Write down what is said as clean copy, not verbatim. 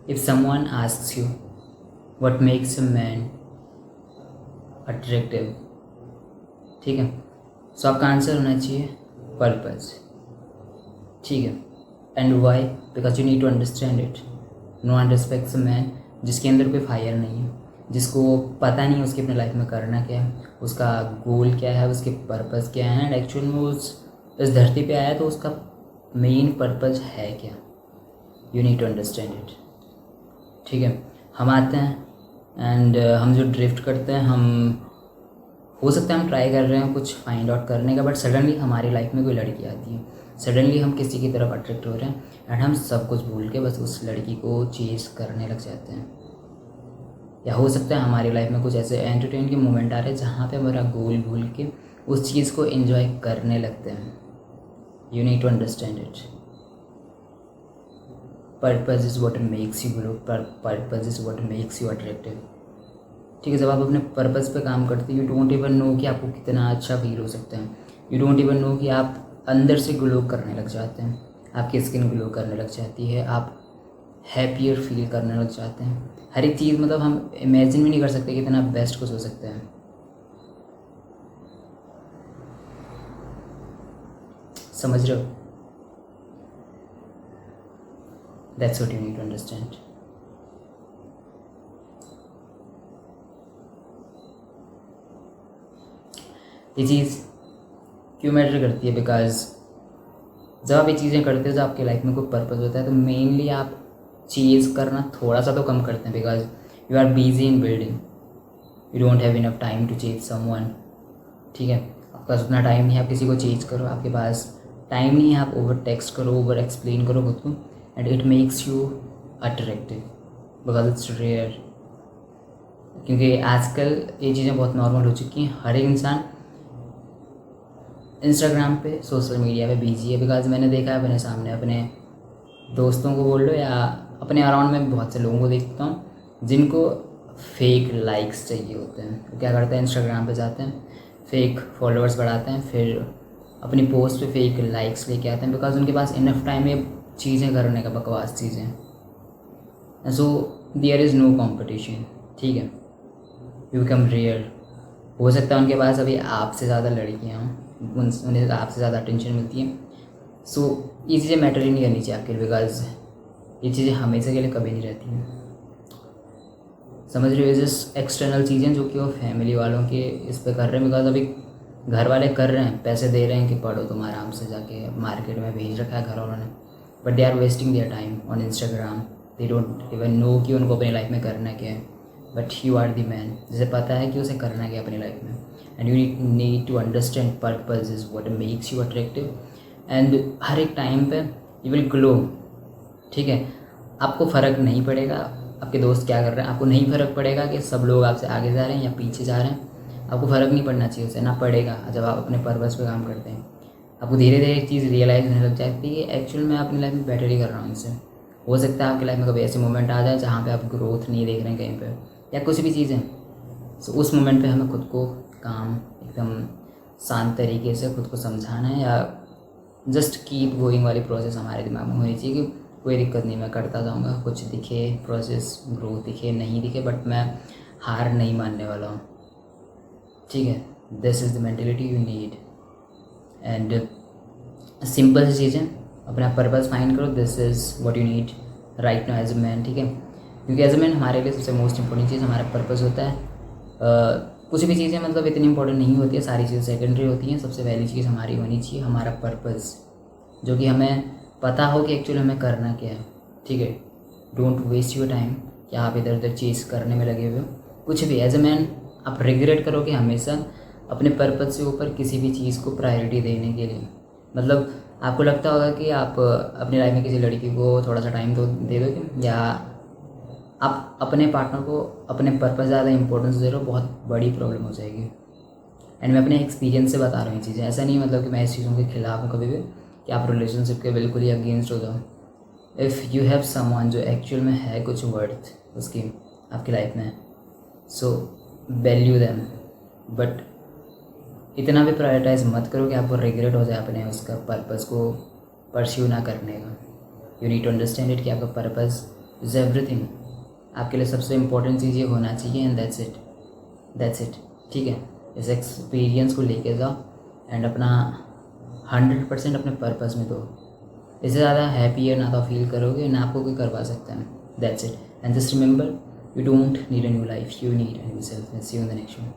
If someone asks you what makes a man attractive, ठीक है, सो आपका आंसर होना चाहिए पर्पस, ठीक है। And why? Because you need to understand it. No one respects a man जिसके अंदर कोई फायर नहीं है, जिसको पता नहीं उसकी अपने लाइफ में करना क्या है, उसका गोल क्या है, उसके पर्पस क्या है, एंड एक्चुअल में उस इस धरती पे आया तो उसका मेन पर्पस है क्या। You need to understand it, ठीक है। हम आते हैं एंड हम जो ड्रिफ्ट करते हैं, हम हो सकता है हम ट्राई कर रहे हैं कुछ फाइंड आउट करने का, बट सडनली हमारी लाइफ में कोई लड़की आती है, सडनली हम किसी की तरफ अट्रैक्ट हो रहे हैं एंड हम सब कुछ भूल के बस उस लड़की को चेज करने लग जाते हैं। या हो सकता है हमारी लाइफ में कुछ ऐसे एंटरटेन के मोमेंट आ रहे हैं जहाँ पे हमारा गोल भूल के उस चीज़ को एंजॉय करने लगते हैं। You need to understand it. Purpose is what makes you glow, purpose is what makes you attractive, ठीक है। जब आप अपने पर्पस पे काम करते हैं, यू डोंट इवन नो कि आपको कितना अच्छा फील हो सकता है। यू डोंट इवन नो कि आप अंदर से ग्लो करने लग जाते हैं, आपकी स्किन ग्लो करने लग जाती है, आप हैप्पियर फील करने लग जाते हैं। हर एक चीज़ मतलब हम इमेजिन भी नहीं कर सकते कि इतना बेस्ट कुछ हो सकता है। समझ रहे हो? That's what you need to understand. ये चीज़ क्यों मैटर करती है? बिकॉज जब आप ये चीज़ें करते हो, जब आपकी लाइफ में कोई पर्पस होता है, तो मेनली आप चेज़ करना थोड़ा सा तो कम करते हैं, because you are busy in building, you don't have enough time to chase someone, ठीक है। आपके पास उतना टाइम नहीं है आप किसी को चेज करो, आपके पास टाइम नहीं है आप ओवर टेक्स्ट करो, ओवर एक्सप्लेन करो खुद को, and it makes you attractive because it's rare. क्योंकि आजकल ये चीज़ें बहुत नॉर्मल हो चुकी हैं, हर एक इंसान इंस्टाग्राम पे, सोशल मीडिया पे बिजी है। बिकॉज मैंने देखा है अपने सामने, अपने दोस्तों को बोल लो या अपने अराउंड में बहुत से लोगों को देखता हूँ जिनको फेक लाइक्स चाहिए होते हैं। वो क्या करते हैं, इंस्टाग्राम पे जाते हैं, फेक फॉलोअर्स बढ़ाते हैं, फिर अपनी पोस्ट पे फेक लाइक्स लेके आते हैं, बिकॉज उनके पास इनफ टाइम है चीज़ें करने का, बकवास चीज़ें। So there is no competition, ठीक है। You become rare. हो सकता है उनके पास अभी आपसे ज़्यादा लड़कियाँ हों, उन्हें आपसे ज़्यादा अटेंशन मिलती है। सो ये चीज़ें मैटर ही नहीं करनी चाहिए आपके लिए, बिकॉज ये चीज़ें हमेशा के लिए कभी नहीं रहती हैं। समझ रहे हो? जस्ट एक्सटर्नल चीज़ें जो कि वो फैमिली वालों के इस पे कर रहे हैं, बिकॉज अभी घर वाले कर रहे हैं, पैसे दे रहे हैं कि पढ़ो, तुम आराम से जाके मार्केट में भेज रखा है घर वालों ने, but they are wasting their time on Instagram. They don't even know कि उनको अपनी लाइफ में करना क्या है, but you are the man जिसे पता है कि उसे करना क्या है अपनी लाइफ में। And you need to understand purpose is what makes you attractive, and हर एक टाइम पे यू विल ग्लो, ठीक है। आपको फ़र्क नहीं पड़ेगा आपके दोस्त क्या कर रहे हैं, आपको नहीं फ़र्क पड़ेगा कि सब लोग आपसे आगे जा रहे हैं या पीछे जा रहे हैं, आपको फ़र्क नहीं पड़ना चाहिए उससे, ना पड़ेगा। जब आप अपने पर्पस पे काम करते हैं, आपको धीरे धीरे एक चीज़ रियलाइज़ होने लग जाती है कि एक्चुअल में अपनी लाइफ में बेटर ही कर रहा हूँ इनसे। हो सकता है आपकी लाइफ में कभी ऐसे मोमेंट आ जाए जहाँ पे आप ग्रोथ नहीं देख रहे हैं कहीं पे या कुछ भी चीज़ें, तो उस मोमेंट पे हमें खुद को काम एकदम शांत तरीके से खुद को समझाना है, या जस्ट कीप गोइंग वाली प्रोसेस हमारे दिमाग में होनी चाहिए कि कोई दिक्कत नहीं, मैं करता जाऊँगा, कुछ दिखे प्रोसेस, ग्रोथ दिखे नहीं दिखे, बट मैं हार नहीं मानने वाला हूँ, ठीक है। This is the mentality you need. And simple सी चीज़ें, अपना पर्पस फाइंड करो, this is what you need right now as a man, ठीक है। क्योंकि एज अ मैन हमारे लिए सबसे मोस्ट इंपॉर्टेंट चीज़ हमारा पर्पस होता है। कुछ भी चीज़ें मतलब इतनी इंपॉर्टेंट नहीं होती है, सारी चीज़ें सेकेंडरी होती हैं। सबसे पहली चीज़ हमारी होनी चाहिए हमारा पर्पस, जो कि हमें पता हो कि एक्चुअली हमें करना क्या है, ठीक है। डोंट वेस्ट योर टाइम कि आप इधर उधर चीज़ करने में लगे हुए हो। कुछ भी एज अ मैन आप रिग्रेट करोगे हमेशा अपने पर्पस से ऊपर किसी भी चीज़ को प्रायोरिटी देने के लिए। मतलब आपको लगता होगा कि आप अपनी लाइफ में किसी लड़की को थोड़ा सा टाइम तो दे दोगे, या आप अपने पार्टनर को अपने पर्पस ज़्यादा इंपॉर्टेंस दे रहे हो, बहुत बड़ी प्रॉब्लम हो जाएगी। एंड मैं अपने एक्सपीरियंस से बता रहा हूँ ये चीज़ें, ऐसा नहीं मतलब कि मैं इस चीज़ों के खिलाफ हूँ कभी भी, कि आप रिलेशनशिप के बिल्कुल ही अगेंस्ट हो जाओ। इफ़ यू हैव समवन जो एक्चुअल में है कुछ वर्थ उसकी आपकी लाइफ में, सो वैल्यू देम, बट इतना भी प्रायोरिटाइज मत करो कि आपको रिग्रेट हो जाए अपने उसका पर्पस को परस्यू ना करने का। You need to understand it कि आपका पर्पस इज़ एवरीथिंग। आपके लिए सबसे इम्पोर्टेंट चीज़ ये होना चाहिए, एंड दैट्स इट। ठीक है, इस एक्सपीरियंस को लेके जाओ एंड अपना 100% अपने पर्पस में दो। इससे ज़्यादा हैप्पी ना तो फील करोगे ना आपको कोई करवा सकता है। That's it, and just remember, you don't need a new life, you need a new self. See you in the next one.